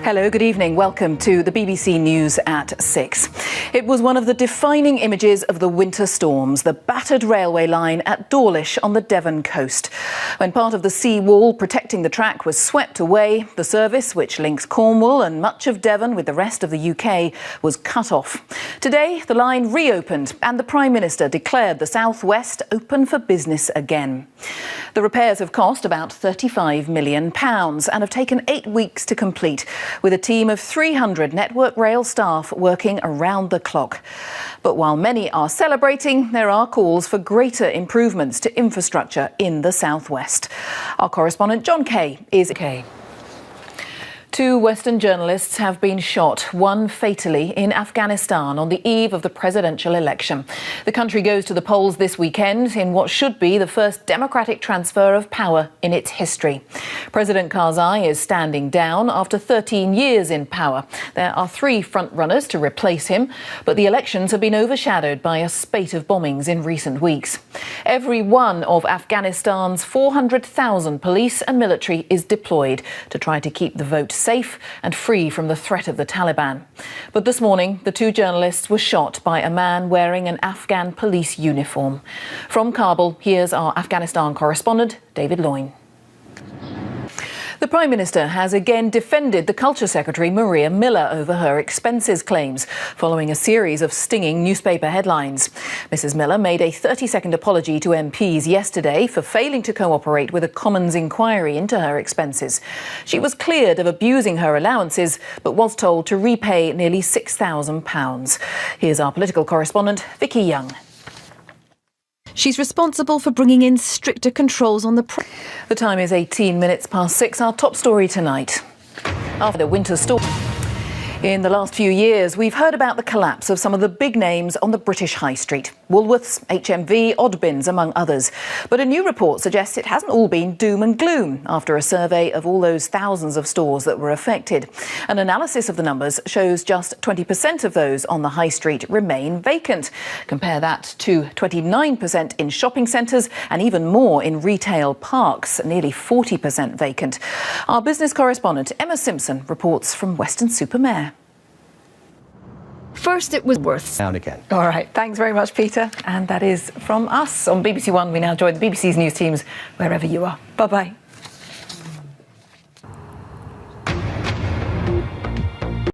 Hello, good evening. Welcome to the BBC News at 6. It was one of the defining images of the winter storms, the battered railway line at Dawlish on the Devon coast. When part of the sea wall protecting the track was swept away, the service, which links Cornwall and much of Devon with the rest of the UK, was cut off. Today, the line reopened and the Prime Minister declared the South West open for business again. The repairs have cost about £35 million and have taken 8 weeks to complete, with a team of 300 Network Rail staff working around the clock. But while many are celebrating, there are calls for greater improvements to infrastructure in the South West. Our correspondent John Kay is Kay. 2 Western journalists have been shot, one fatally, in Afghanistan on the eve of the presidential election. The country goes to the polls this weekend in what should be the first democratic transfer of power in its history. President Karzai is standing down after 13 years in power. There are 3 frontrunners to replace him, but the elections have been overshadowed by a spate of bombings in recent weeks. Every one of Afghanistan's 400,000 police and military is deployed to try to keep the vote safe and free from the threat of the Taliban. But this morning, the 2 journalists were shot by a man wearing an Afghan police uniform. From Kabul, here's our Afghanistan correspondent, David Loyne. The Prime Minister has again defended the Culture Secretary Maria Miller over her expenses claims, following a series of stinging newspaper headlines. Mrs Miller made a 30-second apology to MPs yesterday for failing to cooperate with a Commons inquiry into her expenses. She was cleared of abusing her allowances, but was told to repay nearly £6,000. Here's our political correspondent, Vicky Young. She's responsible for bringing in stricter controls on the... The time is 18 minutes past 6. Our top story tonight. After the winter storm. In the last few years, we've heard about the collapse of some of the big names on the British high street. Woolworths, HMV, Oddbins, among others. But a new report suggests it hasn't all been doom and gloom after a survey of all those thousands of stores that were affected. An analysis of the numbers shows just 20% of those on the high street remain vacant. Compare that to 29% in shopping centres and even more in retail parks, nearly 40% vacant. Our business correspondent Emma Simpson reports from Weston-super-Mare. First it was Woolworths. Down again. All right, thanks very much, Peter. And that is from us on BBC One. We now join the BBC's news teams wherever you are. Bye-bye.